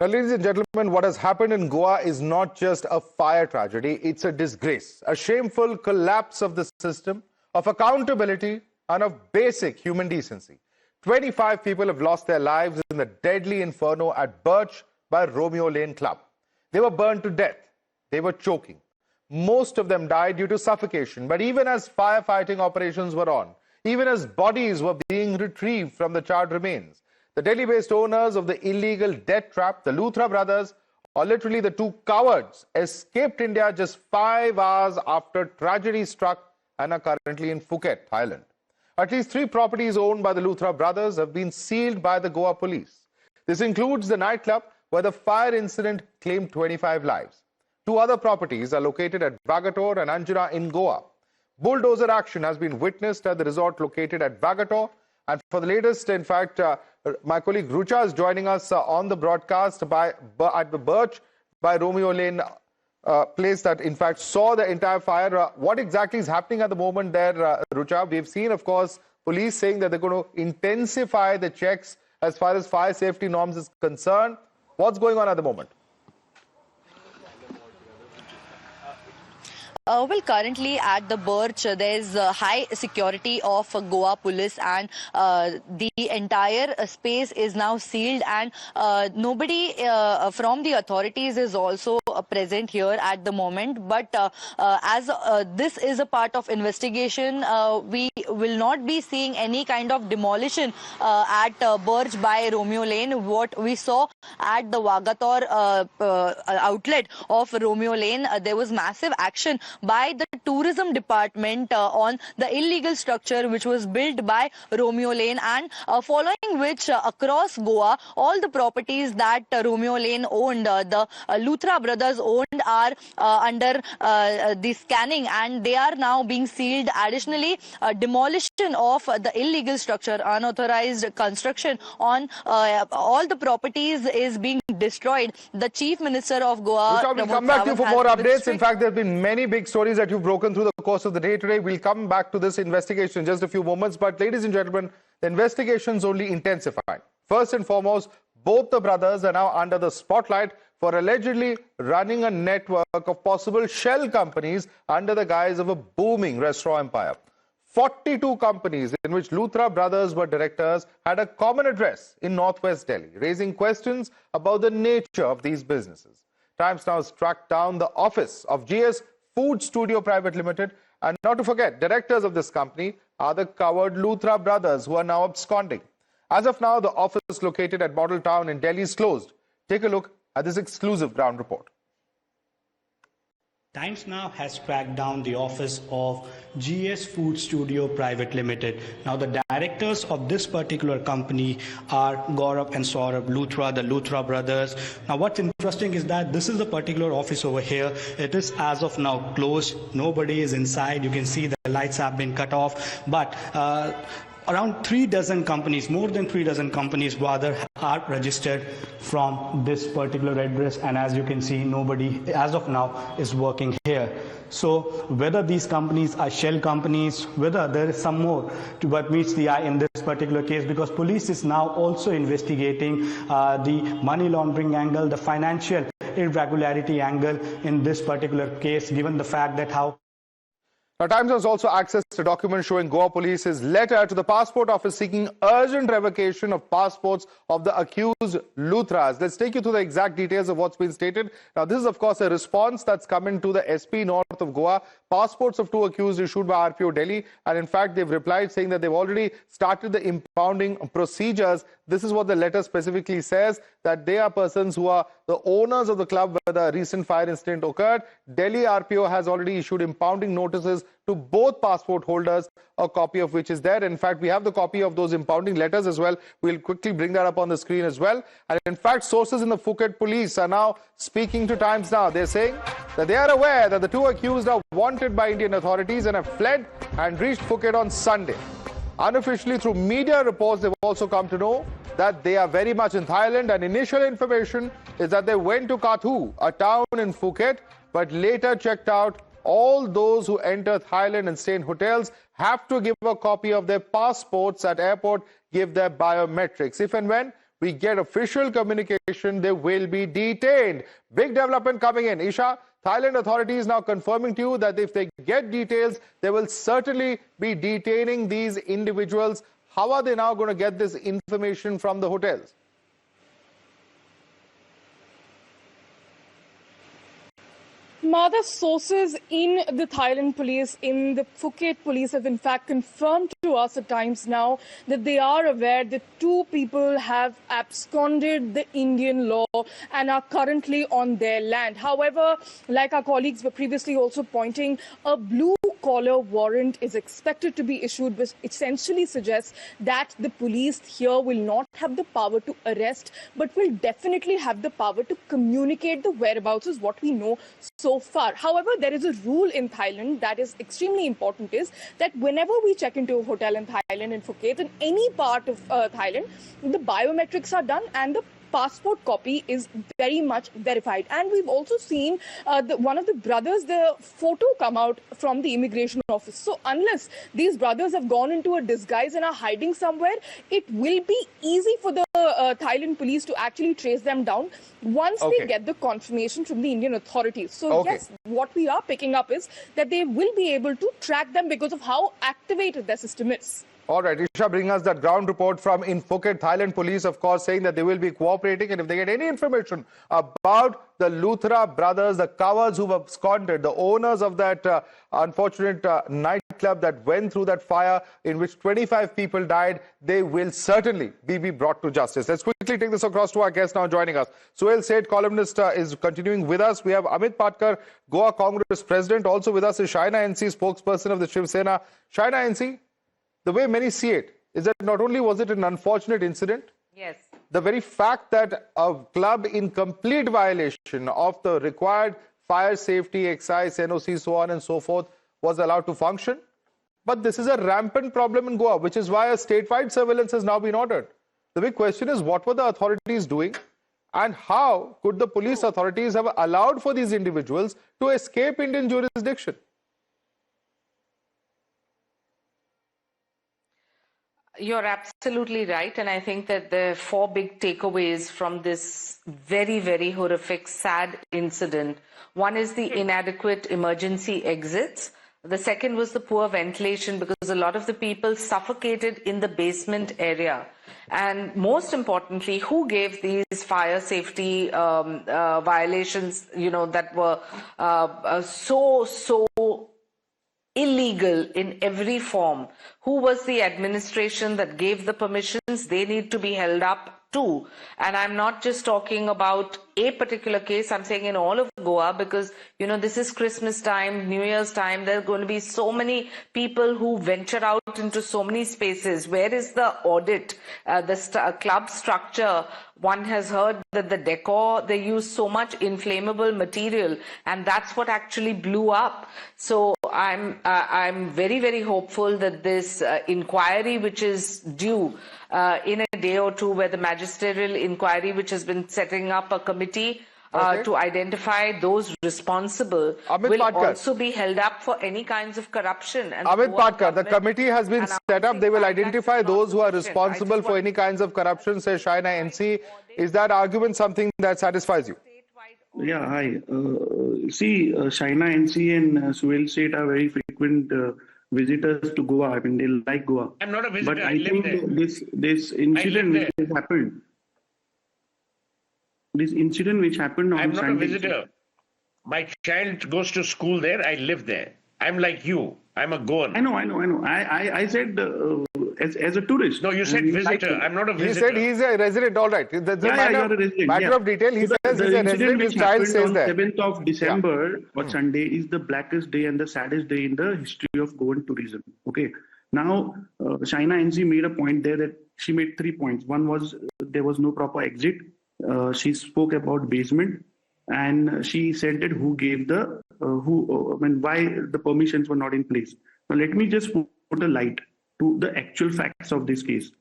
Now, ladies and gentlemen, what has happened in Goa is not just a fire tragedy, it's a disgrace, a shameful collapse of the system, of accountability, and of basic human decency. 25 people have lost their lives in the deadly inferno at Birch by Romeo Lane Club. They were burned to death. They were choking. Most of them died due to suffocation, but even as firefighting operations were on, even as bodies were being retrieved from the charred remains, the Delhi-based owners of the illegal death trap, the Luthra brothers, or literally the two cowards, escaped India just 5 hours after tragedy struck and are currently in Phuket, Thailand. At least 3 properties owned by the Luthra brothers have been sealed by the Goa police. This includes the nightclub where the fire incident claimed 25 lives. 2 other properties are located at Vagator and Anjuna in Goa. Bulldozer action has been witnessed at the resort located at Vagator. And for the latest, in fact, my colleague Rucha is joining us on the broadcast at the Birch by Romeo Lane place that, in fact, saw the entire fire. What exactly is happening at the moment there, Rucha? We've seen, of course, police saying that they're going to intensify the checks as far as fire safety norms is concerned. What's going on at the moment? Well, currently at the Birch, there's high security of Goa police, and the entire space is now sealed, and nobody from the authorities is also present here at the moment. But as this is a part of investigation, we will not be seeing any kind of demolition at Birch by Romeo Lane. What we saw at the Vagator outlet of Romeo Lane, there was massive action by the tourism department on the illegal structure which was built by Romeo Lane, and following which across Goa, all the properties that Romeo Lane owned, the Luthra brothers owned, are under the scanning, and they are now being sealed. Additionally, demolition of the illegal structure, unauthorized construction on all the properties is being destroyed. The Chief Minister of Goa, we'll come back to you for more updates. In fact, there have been many big stories that you've broken through the course of the day today. We'll come back to this investigation in just a few moments. But ladies and gentlemen, the investigation's only intensifying. First and foremost, both the brothers are now under the spotlight for allegedly running a network of possible shell companies under the guise of a booming restaurant empire. 42 companies in which Luthra brothers were directors had a common address in northwest Delhi, raising questions about the nature of these businesses. Times Now has tracked down the office of GS Food Studio Private Limited, and not to forget, directors of this company are the coward Luthra brothers who are now absconding. As of now, the office located at Model Town in Delhi is closed. Take a look at this exclusive ground report. Times Now has tracked down the office of GS Food Studio Private Limited. Now, the directors of this particular company are Gaurav and Saurabh Luthra, the Luthra brothers. Now, what's interesting is that this is the particular office over here. It is as of now closed. Nobody is inside. You can see the lights have been cut off. But around 3 dozen companies, more than 3 dozen companies rather, are registered from this particular address, and as you can see, nobody as of now is working here. So whether these companies are shell companies, whether there is some more to what meets the eye in this particular case, because police is now also investigating the money laundering angle, the financial irregularity angle in this particular case, given the fact that how Now, Times has also accessed a document showing Goa Police's letter to the passport office seeking urgent revocation of passports of the accused Luthras. Let's take you through the exact details of what's been stated. Now, this is, of course, a response that's come into the SP north of Goa. Passports of 2 accused issued by RPO Delhi. And in fact, they've replied saying that they've already started the impounding procedures. This is what the letter specifically says, that they are persons who are the owners of the club where the recent fire incident occurred. Delhi RPO has already issued impounding notices to both passport holders, a copy of which is there. In fact, we have the copy of those impounding letters as well. We'll quickly bring that up on the screen as well. And in fact, sources in the Phuket police are now speaking to Times Now. They're saying that they are aware that the 2 accused are wanted by Indian authorities and have fled and reached Phuket on Sunday. Unofficially, through media reports, they've also come to know that they are very much in Thailand, and initial information is that they went to Kathu, a town in Phuket, but later checked out. All those who enter Thailand and stay in hotels have to give a copy of their passports at airport, give their biometrics. If and when we get official communication, they will be detained. Big development coming in. Isha, Thailand authorities now confirming to you that if they get details, they will certainly be detaining these individuals. How are they now going to get this information from the hotels? Mother sources in the Thailand police, in the Phuket police, have in fact confirmed to us at Times Now that they are aware that 2 people have absconded the Indian law and are currently on their land. However, like our colleagues were previously also pointing, a blue-collar warrant is expected to be issued, which essentially suggests that the police here will not have the power to arrest, but will definitely have the power to communicate the whereabouts, is what we know so far. However, there is a rule in Thailand that is extremely important, is that whenever we check into a hotel in Thailand, in Phuket, in any part of Thailand, the biometrics are done and the passport copy is very much verified. And we've also seen one of the brothers, the photo come out from the immigration office. So unless these brothers have gone into a disguise and are hiding somewhere, it will be easy for the Thailand police to actually trace them down once they get the confirmation from the Indian authorities. So yes, what we are picking up is that they will be able to track them because of how activated their system is. All right, Isha, bring us that ground report from in Phuket. Thailand police, of course, saying that they will be cooperating, and if they get any information about the Luthra brothers, the cowards who've absconded, the owners of that unfortunate nightclub that went through that fire in which 25 people died, they will certainly be brought to justice. Let's quickly take this across to our guest now joining us. Suhail Seth, columnist, is continuing with us. We have Amit Patkar, Goa Congress president. Also with us is Shaina NC, spokesperson of the Shiv Sena. Shaina NC, the way many see it is that not only was it an unfortunate incident, yes, the very fact that a club in complete violation of the required fire safety, excise, NOC, so on and so forth, was allowed to function. But this is a rampant problem in Goa, which is why a statewide surveillance has now been ordered. The big question is, what were the authorities doing? And how could the police authorities have allowed for these individuals to escape Indian jurisdiction? You're absolutely right. And I think that there are 4 big takeaways from this very, very horrific, sad incident. One is the inadequate emergency exits. The second was the poor ventilation, because a lot of the people suffocated in the basement area. And most importantly, who gave these fire safety violations, that were so illegal in every form? Who was the administration that gave the permissions? They need to be held up too. And I'm not just talking about a particular case, I'm saying in all of Goa, because this is Christmas time, New Year's time. There are going to be so many people who venture out into so many spaces. Where is the audit? The club structure, one has heard that the decor, they use so much inflammable material, and that's what actually blew up. So I'm very, very hopeful that this inquiry, which is due in a day or two, where the magisterial inquiry, which has been setting up a committee to identify those responsible, will also be held up for any kinds of corruption. And Amit Patkar, the committee has been set up. They will identify those who are responsible for any kinds of corruption, says Shaina NC. Is that argument something that satisfies you? Yeah, hi. See, Shaina NC and Suhail Seth are very frequent visitors to Goa. I mean, they like Goa. I'm not a visitor. But I think this incident which has happened. This incident which happened on Sunday. I'm not a visitor. Sunday. My child goes to school there. I live there. I'm like you. I'm a Goan. I know. I said as a tourist. No, you said visitor. I'm not a visitor. He said he's a resident. All right. That's a matter of detail. He says he's a resident. His child stays there. The 7th of December or Sunday is the blackest day and the saddest day in the history of Goan tourism. Okay. Now, Shaina NC made a point there that she made 3 points. One was there was no proper exit. She spoke about basement, and she said that who gave the why the permissions were not in place. Now let me just put a light to the actual facts of this case.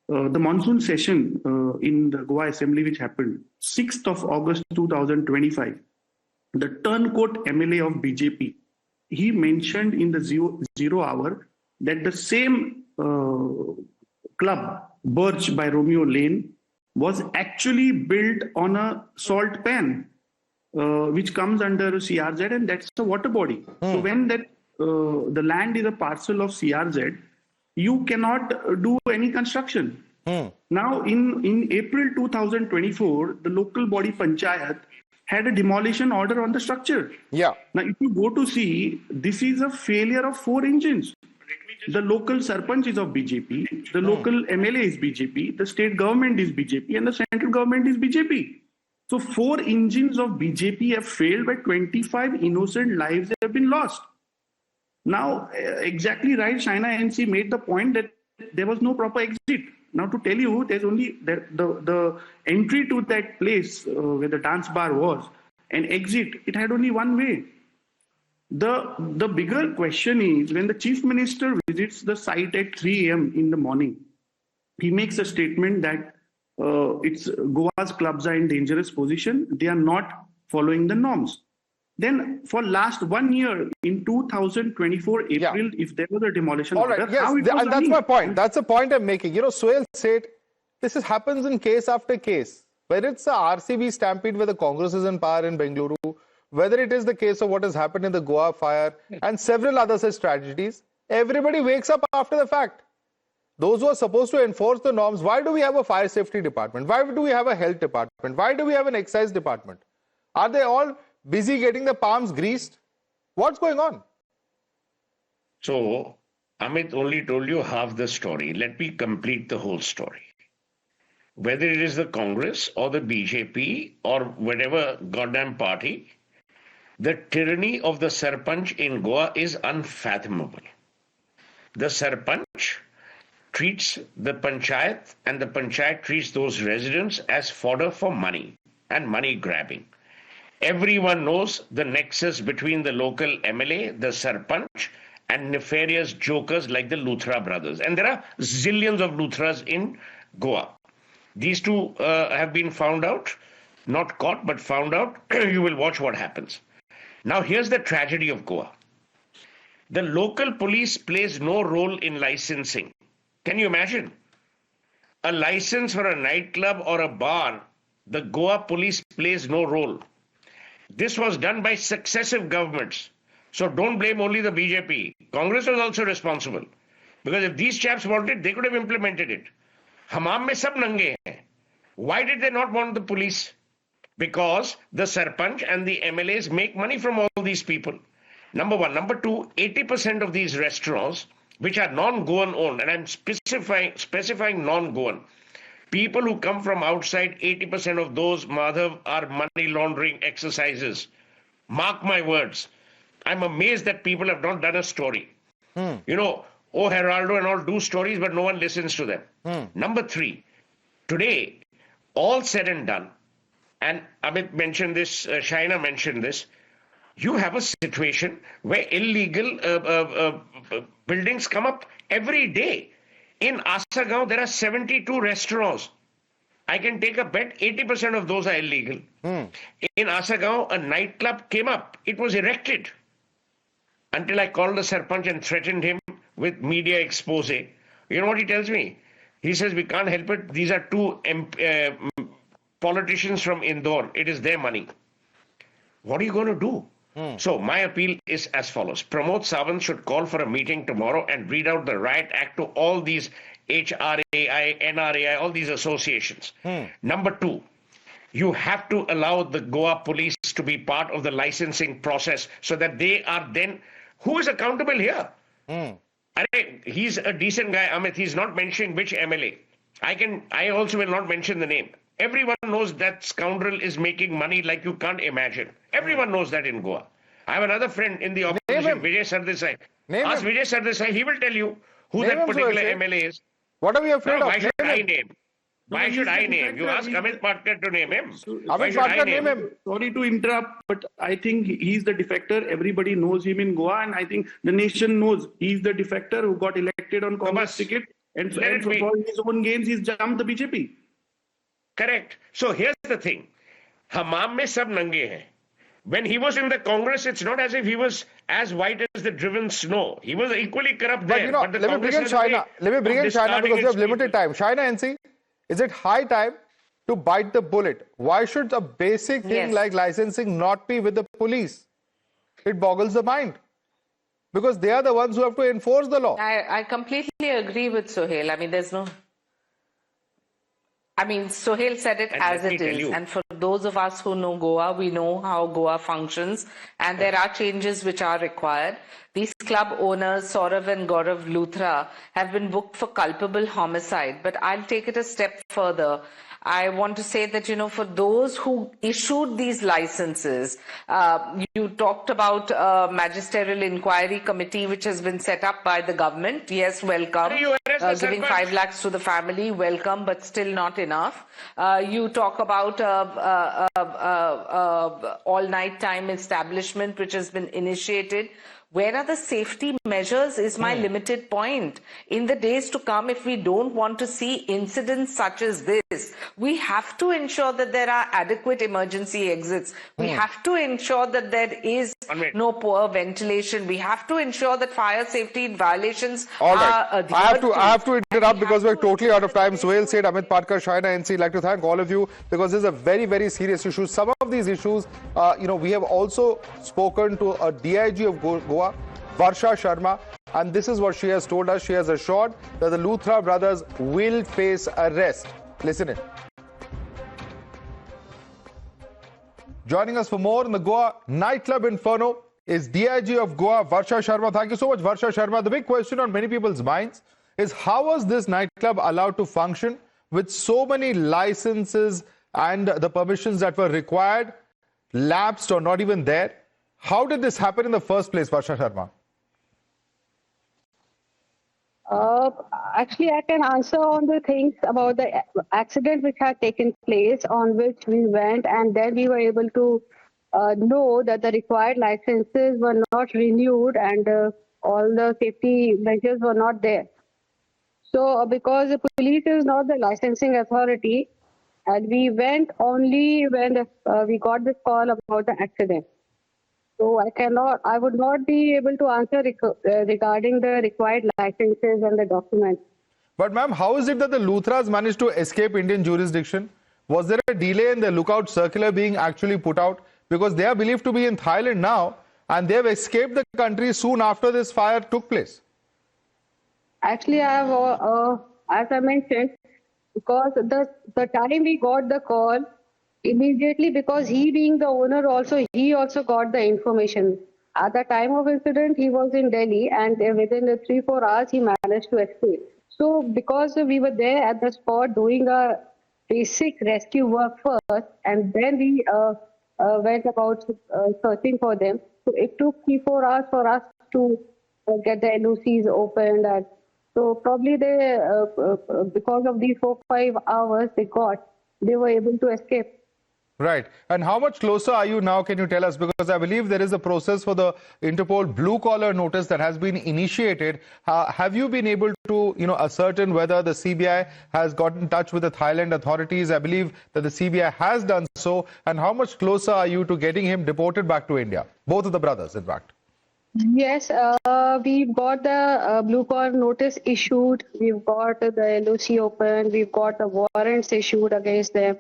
The monsoon session in the Goa Assembly, which happened 6th of August 2025, the turncoat MLA of BJP, he mentioned in the zero hour that the same club, Birch by Romeo Lane, was actually built on a salt pan, which comes under CRZ, and that's a water body. So when that the land is a parcel of CRZ, you cannot do any construction. Now, in April 2024, the local body Panchayat had a demolition order on the structure. Yeah. Now, if you go to see, this is a failure of 4 engines. The local Sarpanch is of BJP, the local MLA is BJP, the state government is BJP, and the central government is BJP. So 4 engines of BJP have failed, but 25 innocent lives have been lost. Now, exactly right, China NC made the point that there was no proper exit. Now, to tell you, there's only the entry to that place where the dance bar was, and exit, it had only one way. The bigger question is, when the chief minister visits the site at 3 a.m. in the morning, he makes a statement that it's Goa's clubs are in dangerous position. They are not following the norms. Then for last 1 year, in 2024 April, if there was a demolition All right, order, yes, how it was and that's running? my point. That's the point I'm making. You know, Sohail said, this happens in case after case. Whether it's the RCB stampede where the Congress is in power in Bengaluru, whether it is the case of what has happened in the Goa fire and several other such tragedies, everybody wakes up after the fact. Those who are supposed to enforce the norms, why do we have a fire safety department? Why do we have a health department? Why do we have an excise department? Are they all busy getting the palms greased? What's going on? So, Amit only told you half the story. Let me complete the whole story. Whether it is the Congress or the BJP or whatever goddamn party, the tyranny of the Sarpanch in Goa is unfathomable. The Sarpanch treats the Panchayat, and the Panchayat treats those residents as fodder for money and money grabbing. Everyone knows the nexus between the local MLA, the Sarpanch, and nefarious jokers like the Luthra brothers. And there are zillions of Luthras in Goa. These two have been found out, not caught, but found out. You will watch what happens. Now, here's the tragedy of Goa. The local police plays no role in licensing. Can you imagine? A license for a nightclub or a bar, the Goa police plays no role. This was done by successive governments. So don't blame only the BJP. Congress was also responsible. Because if these chaps wanted, they could have implemented it. Hamam mein sab nange hain. Why did they not want the police? Because the Sarpanch and the MLAs make money from all these people. Number one. Number two, 80% of these restaurants, which are non-Goan owned, and I'm specifying non-Goan, people who come from outside, 80% of those, Madhav, are money laundering exercises. Mark my words. I'm amazed that people have not done a story. You know, Oh Heraldo and all do stories, but no one listens to them. Number three, today, all said and done, and Amit mentioned this, Shaina mentioned this, you have a situation where illegal buildings come up every day. In Asagaon, there are 72 restaurants. I can take a bet 80% of those are illegal. In Asagaon, a nightclub came up. It was erected. Until I called the Sarpanch and threatened him with media expose. You know what he tells me? He says, we can't help it. These are two politicians from Indore. It is their money. What are you going to do? So my appeal is as follows. Pramod Sawant should call for a meeting tomorrow and read out the riot act to all these HRAI, NRAI, all these associations. Number two, you have to allow the Goa police to be part of the licensing process so that they are then, who is accountable here? He's a decent guy, Amit. He's not mentioning which MLA. I also will not mention the name. Everyone knows that scoundrel is making money like you can't imagine. Everyone knows that in Goa. I have another friend in the opposition, Vijay Sardesai. Ask Vijay Sardesai, he will tell you who that particular MLA is. What are we afraid of? Why should I name? Why should I name? You ask Amit Patkar to name him. Amit Patkar name him. Sorry to interrupt, but I think he's the defector. Everybody knows him in Goa, and I think the nation knows he's the defector who got elected on Congress ticket, and for his own gains, he's jumped the BJP. Correct. So here's the thing. Hamam mein sab nange hai. When he was in the Congress, it's not as if he was as white as the driven snow. He was equally corrupt there. But let me bring in Shaina. Let me bring in Shaina because we have limited time. Shaina NC, is it high time to bite the bullet? Why should a basic thing Yes. like licensing not be with the police? It boggles the mind. Because they are the ones who have to enforce the law. I completely agree with Sohail. I mean, Sohail said it And as let me it tell is. you- And for those of us who know Goa, we know how Goa functions. And there are changes which are required. These club owners, Saurav and Gaurav Luthra, have been booked for culpable homicide. But I'll take it a step further. I want to say that, for those who issued these licenses, you talked about a magisterial inquiry committee which has been set up by the government. Yes, welcome. You arrest the Giving sarpanch. 5 lakhs to the family, welcome, but still not enough. You talk about all-night time establishment which has been initiated. Where are the safety measures is my limited point. In the days to come, if we don't want to see incidents such as this, we have to ensure that there are adequate emergency exits. We have to ensure that there is no poor ventilation. We have to ensure that fire safety violations All right. are adhered I have to interrupt because we're totally out of time. to Sohail Seth, Amit Parkar, Shaina NC, I'd like to thank all of you because this is a very, very serious issue. Some of these issues, we have also spoken to a DIG of Goa, Varsha Sharma, and this is what she has told us. She has assured that the Luthra brothers will face arrest. Listen in. Joining us for more in the Goa nightclub inferno is DIG of Goa, Varsha Sharma. Thank you so much, Varsha Sharma. The big question on many people's minds is how was this nightclub allowed to function with so many licenses and the permissions that were required, lapsed or not even there? How did this happen in the first place, Varsha Sharma? Actually, I can answer on the things about the accident which had taken place on which we went, and then we were able to know that the required licenses were not renewed and all the safety measures were not there. So, because the police is not the licensing authority, and we went only when we got this call about the accident. So I would not be able to answer regarding the required licenses and the documents. But ma'am, how is it that the Luthras managed to escape Indian jurisdiction? Was there a delay in the lookout circular being actually put out? Because they are believed to be in Thailand now and they have escaped the country soon after this fire took place. Actually, I have, as I mentioned, because the time we got the call, immediately, because he being the owner he also got the information. At the time of incident, he was in Delhi and within 3-4 hours, he managed to escape. So because we were there at the spot doing a basic rescue work first, and then we went about searching for them. So it took 3-4 hours for us to get the LOCs opened. And so probably they, because of these 4-5 hours they were able to escape. Right. And how much closer are you now? Can you tell us? Because I believe there is a process for the Interpol blue collar notice that has been initiated. Have you been able to, ascertain whether the CBI has got in touch with the Thailand authorities? I believe that the CBI has done so. And how much closer are you to getting him deported back to India? Both of the brothers, in fact. Yes, we've got the blue collar notice issued. We've got the LOC open. We've got the warrants issued against them.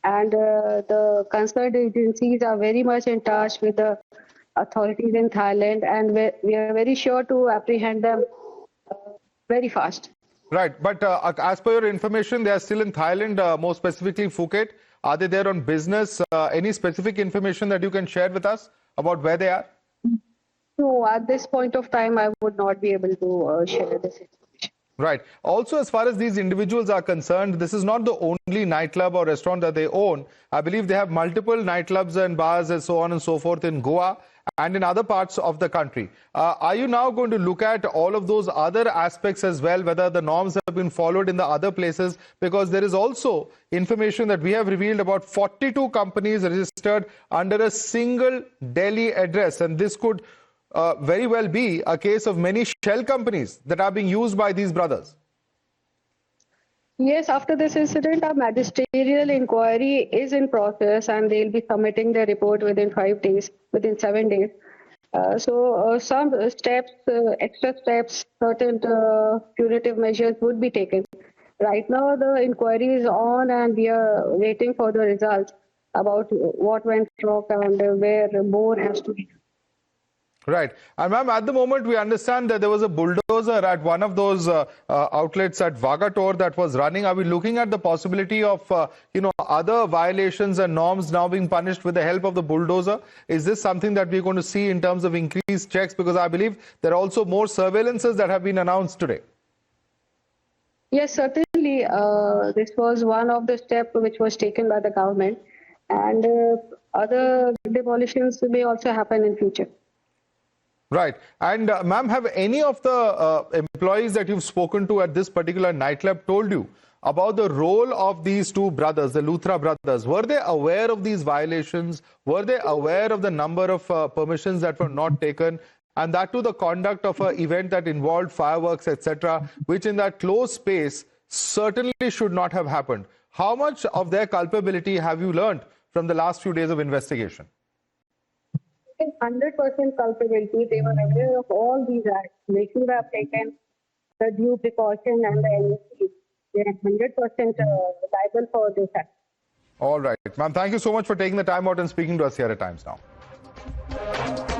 And the concerned agencies are very much in touch with the authorities in Thailand, and we are very sure to apprehend them very fast. Right. But as per your information, they are still in Thailand, more specifically Phuket. Are they there on business? Any specific information that you can share with us about where they are? So at this point of time, I would not be able to share this information. Right. Also, as far as these individuals are concerned, this is not the only nightclub or restaurant that they own. I believe they have multiple nightclubs and bars and so on and so forth in Goa and in other parts of the country. Are you now going to look at all of those other aspects as well, whether the norms have been followed in the other places? Because there is also information that we have revealed about 42 companies registered under a single Delhi address. And this could very well be a case of many shell companies that are being used by these brothers. Yes, after this incident, a magisterial inquiry is in process and they'll be submitting their report within 5 days, within 7 days. So some steps, extra steps, certain punitive measures would be taken. Right now, the inquiry is on and we are waiting for the results about what went wrong and where more has to be done. Right. And ma'am, at the moment, we understand that there was a bulldozer at one of those outlets at Vagator that was running. Are we looking at the possibility of, other violations and norms now being punished with the help of the bulldozer? Is this something that we're going to see in terms of increased checks? Because I believe there are also more surveillances that have been announced today. Yes, certainly. This was one of the steps which was taken by the government, and other demolitions may also happen in future. Right. And ma'am, have any of the employees that you've spoken to at this particular nightclub told you about the role of these two brothers, the Luthra brothers? Were they aware of these violations? Were they aware of the number of permissions that were not taken? And that too, the conduct of an event that involved fireworks, etc., which in that closed space certainly should not have happened. How much of their culpability have you learned from the last few days of investigation? 100% culpability. They were aware of all these acts. They should have taken the due precaution and the NOC. They are 100% liable for this act. All right. Ma'am, thank you so much for taking the time out and speaking to us here at Times Now.